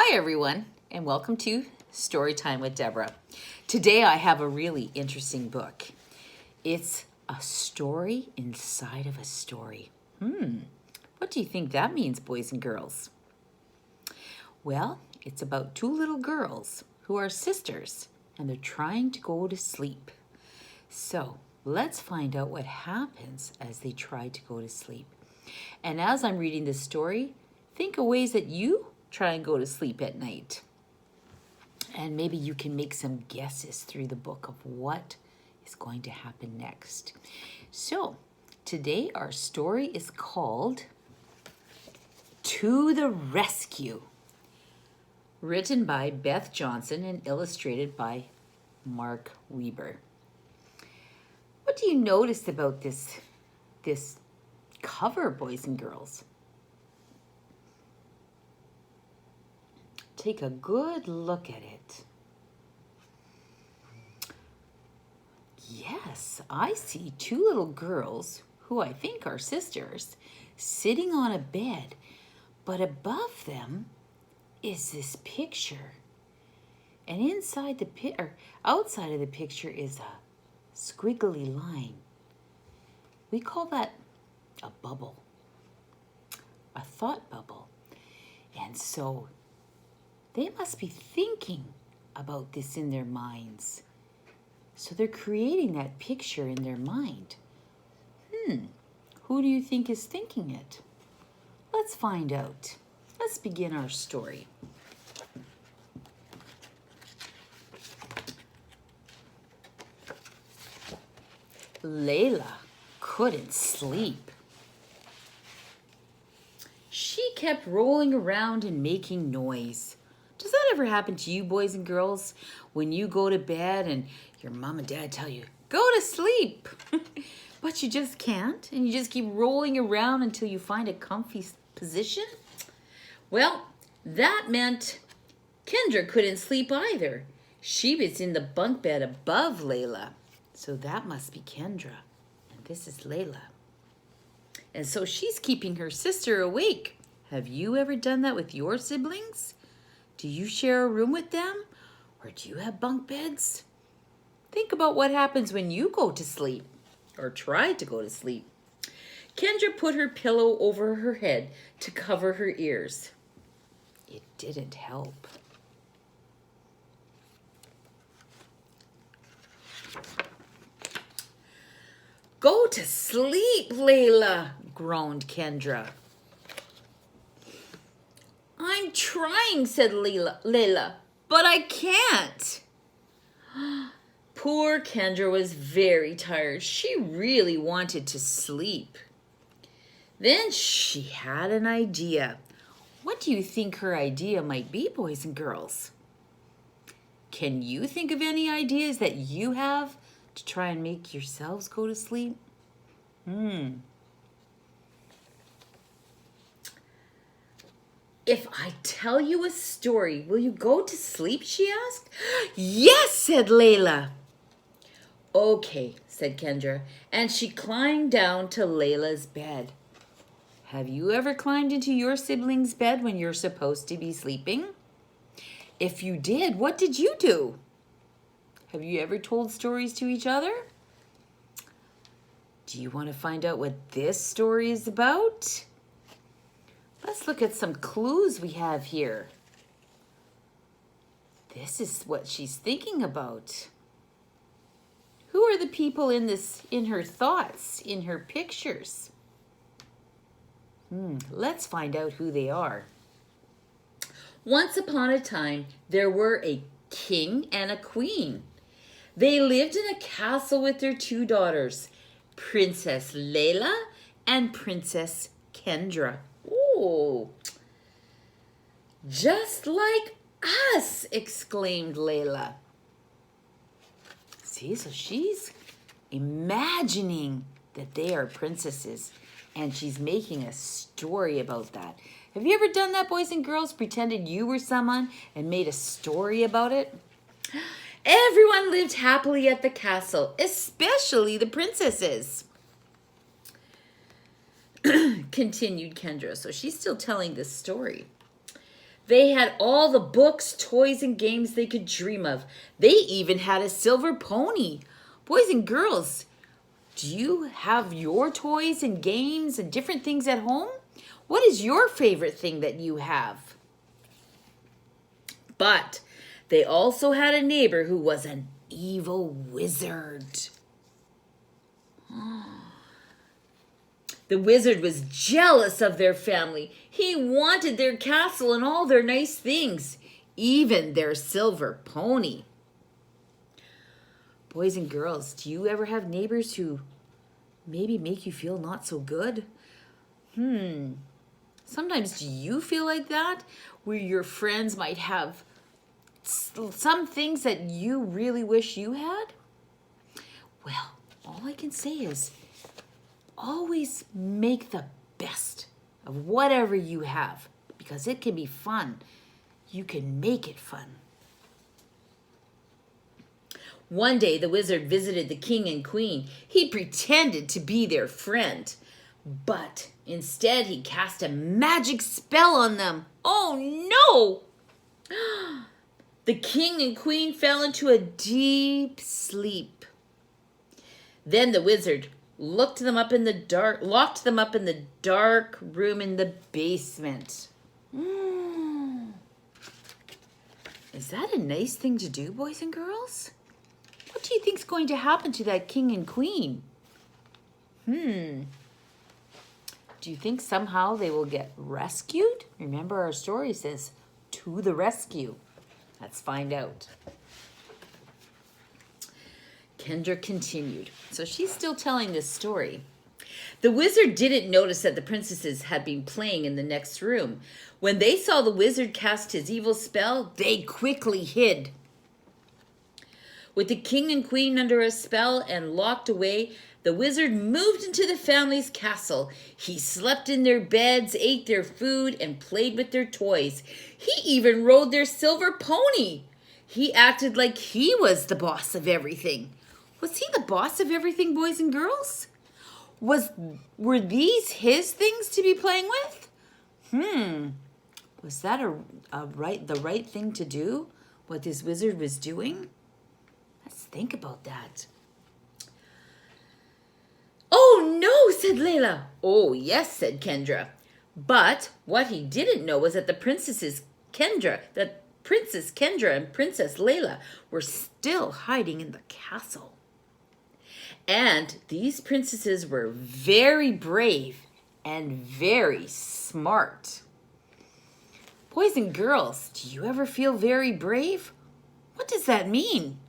Hi everyone, and welcome to Storytime with Deborah. Today I have a really interesting book. It's a story inside of a story. What do you think that means, boys and girls? Well, it's about two little girls who are sisters, and they're trying to go to sleep. So let's find out what happens as they try to go to sleep. And as I'm reading this story, think of ways that you try and go to sleep at night. And maybe you can make some guesses through the book of what is going to happen next. So today our story is called To the Rescue, written by Beth Johnson and illustrated by Mark Weber. What do you notice about this cover, boys and girls? Take a good look at it. Yes, I see two little girls, who I think are sisters, sitting on a bed, but above them is this picture. And outside of the picture is a squiggly line. We call that a bubble, a thought bubble. And so they must be thinking about this in their minds. So they're creating that picture in their mind. Who do you think is thinking it? Let's find out. Let's begin our story. Layla couldn't sleep. She kept rolling around and making noise. Does that ever happen to you, boys and girls, when you go to bed and your mom and dad tell you, go to sleep, but you just can't, and you just keep rolling around until you find a comfy position? Well, that meant Kendra couldn't sleep either. She was in the bunk bed above Layla, so that must be Kendra, and this is Layla. And so she's keeping her sister awake. Have you ever done that with your siblings? Do you share a room with them? Or do you have bunk beds? Think about what happens when you go to sleep, or try to go to sleep. Kendra put her pillow over her head to cover her ears. It didn't help. Go to sleep, Layla, groaned Kendra. I'm trying, said Layla, but I can't. Poor Kendra was very tired. She really wanted to sleep. Then she had an idea. What do you think her idea might be, boys and girls? Can you think of any ideas that you have to try and make yourselves go to sleep? If I tell you a story, will you go to sleep, she asked. Yes, said Layla. Okay, said Kendra, and she climbed down to Layla's bed. Have you ever climbed into your sibling's bed when you're supposed to be sleeping? If you did, what did you do? Have you ever told stories to each other? Do you want to find out what this story is about? Let's look at some clues we have here. This is what she's thinking about. Who are the people in her thoughts, in her pictures? Let's find out who they are. Once upon a time, there were a king and a queen. They lived in a castle with their two daughters, Princess Layla and Princess Kendra. Oh, just like us, exclaimed Layla. See, so she's imagining that they are princesses, and she's making a story about that. Have you ever done that, boys and girls? Pretended you were someone and made a story about it? Everyone lived happily at the castle, especially the princesses. Continued Kendra. So she's still telling this story. They had all the books, toys, and games they could dream of. They even had a silver pony. Boys and girls, do you have your toys and games and different things at home? What is your favorite thing that you have? But they also had a neighbor who was an evil wizard. The wizard was jealous of their family. He wanted their castle and all their nice things, even their silver pony. Boys and girls, do you ever have neighbors who maybe make you feel not so good? Sometimes do you feel like that? Where your friends might have some things that you really wish you had? Well, all I can say is always make the best of whatever you have, because it can be fun. You can make it fun. One day, the wizard visited the king and queen. He pretended to be their friend, but instead he cast a magic spell on them. Oh no! The king and queen fell into a deep sleep. Then the wizard locked them up in the dark room in the basement. Is that a nice thing to do, boys and girls? What do you think's going to happen to that king and queen? Do you think somehow they will get rescued? Remember, our story says, to the rescue. Let's find out. Kendra continued. So she's still telling this story. The wizard didn't notice that the princesses had been playing in the next room. When they saw the wizard cast his evil spell, they quickly hid. With the king and queen under a spell and locked away, the wizard moved into the family's castle. He slept in their beds, ate their food, and played with their toys. He even rode their silver pony. He acted like he was the boss of everything. Was he the boss of everything, boys and girls? Were these his things to be playing with? Was that the right thing to do? What this wizard was doing? Let's think about that. Oh no, said Layla. Oh yes, said Kendra. But what he didn't know was that Princess Kendra and Princess Layla were still hiding in the castle. And these princesses were very brave and very smart. Boys and girls, do you ever feel very brave? What does that mean?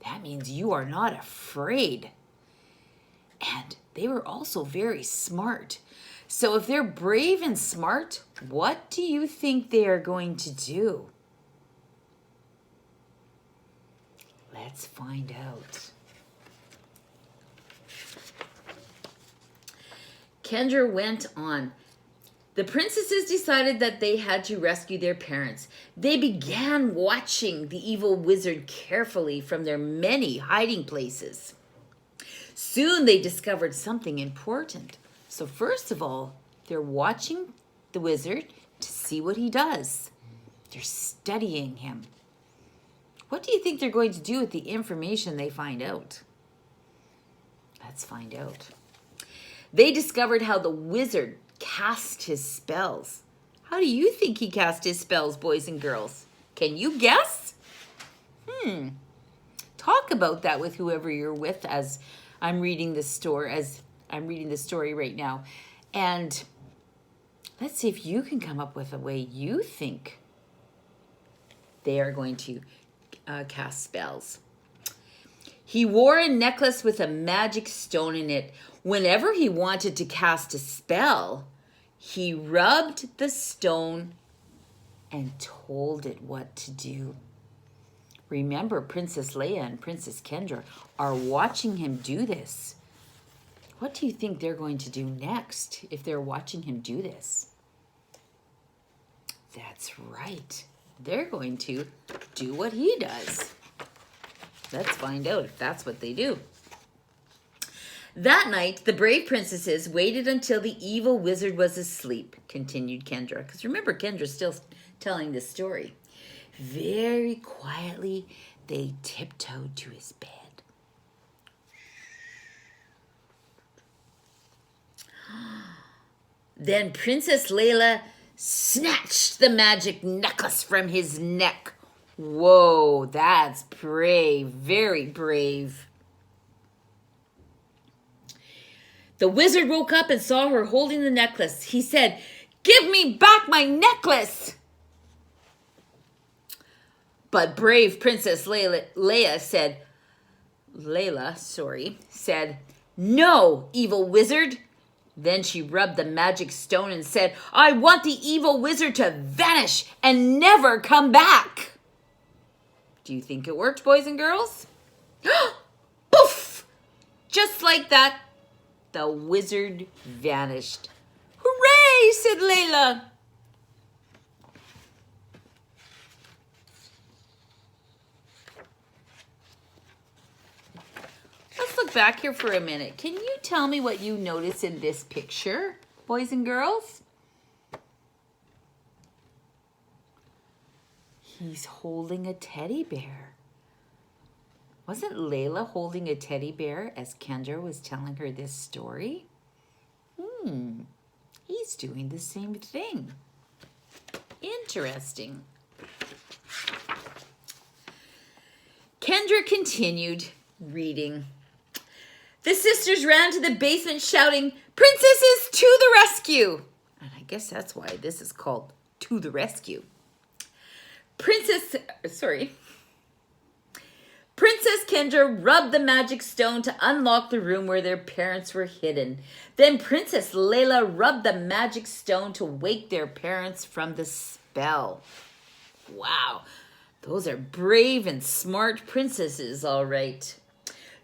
That means you are not afraid. And they were also very smart. So if they're brave and smart, what do you think they are going to do? Let's find out. Kendra went on. The princesses decided that they had to rescue their parents. They began watching the evil wizard carefully from their many hiding places. Soon they discovered something important. So first of all, they're watching the wizard to see what he does. They're studying him. What do you think they're going to do with the information they find out? Let's find out. They discovered how the wizard cast his spells. How do you think he cast his spells, boys and girls? Can you guess? Talk about that with whoever you're with as I'm reading this story right now. And let's see if you can come up with a way you think they are going to cast spells. He wore a necklace with a magic stone in it. Whenever he wanted to cast a spell, he rubbed the stone and told it what to do. Remember, Princess Leia and Princess Kendra are watching him do this. What do you think they're going to do next if they're watching him do this? That's right. They're going to do what he does. Let's find out if that's what they do. That night, the brave princesses waited until the evil wizard was asleep, continued Kendra. Because remember, Kendra's still telling this story. Very quietly, they tiptoed to his bed. Then Princess Layla snatched the magic necklace from his neck. Whoa, that's brave, very brave. The wizard woke up and saw her holding the necklace. He said, "Give me back my necklace!" But brave Princess Layla said, "No, evil wizard." Then she rubbed the magic stone and said, "I want the evil wizard to vanish and never come back." Do you think it worked, boys and girls? Poof! Just like that, the wizard vanished. "Hooray!" said Layla. Let's look back here for a minute. Can you tell me what you notice in this picture, boys and girls? He's holding a teddy bear. Wasn't Layla holding a teddy bear as Kendra was telling her this story? He's doing the same thing. Interesting. Kendra continued reading. The sisters ran to the basement shouting, "Princesses to the rescue!" And I guess that's why this is called To the Rescue. Princess Kendra rubbed the magic stone to unlock the room where their parents were hidden. Then Princess Layla rubbed the magic stone to wake their parents from the spell. Wow, those are brave and smart princesses, all right.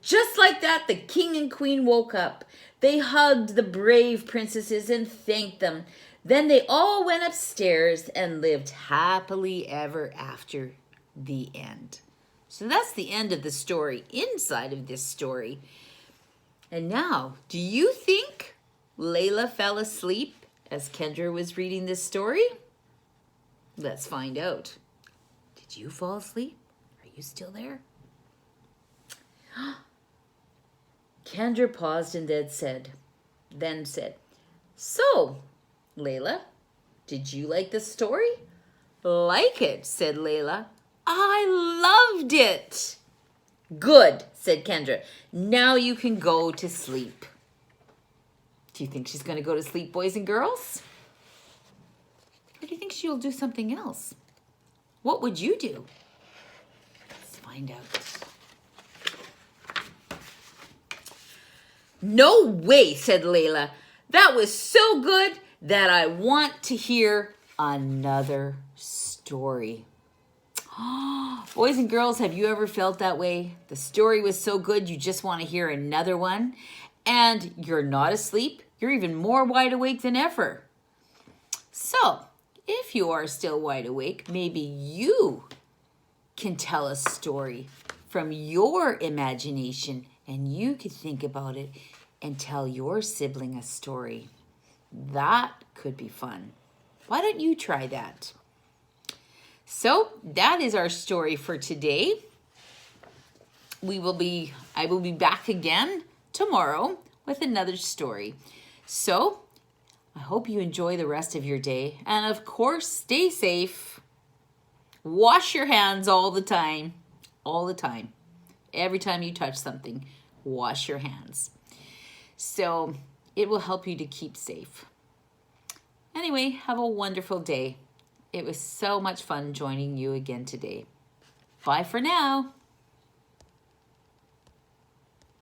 Just like that, the king and queen woke up. They hugged the brave princesses and thanked them. Then they all went upstairs and lived happily ever after. The end. So that's the end of the story, inside of this story. And now, do you think Layla fell asleep as Kendra was reading this story? Let's find out. Did you fall asleep? Are you still there? Kendra paused and then said, "So, Layla, did you like the story?" "Like it," said Layla. "I loved it." "Good," said Kendra. "Now you can go to sleep." Do you think she's going to go to sleep, boys and girls? Or do you think she'll do something else? What would you do? Let's find out. "No way," said Layla. "That was so good that I want to hear another story." Boys and girls, have you ever felt that way? The story was so good you just want to hear another one, and you're not asleep. You're even more wide awake than ever. So, if you are still wide awake, maybe you can tell a story from your imagination, and you could think about it and tell your sibling a story. That could be fun. Why don't you try that? So that is our story for today. I will be back again tomorrow with another story. So I hope you enjoy the rest of your day. And of course, stay safe. Wash your hands all the time. All the time. Every time you touch something, wash your hands. So it will help you to keep safe. Anyway, have a wonderful day. It was so much fun joining you again today. Bye for now.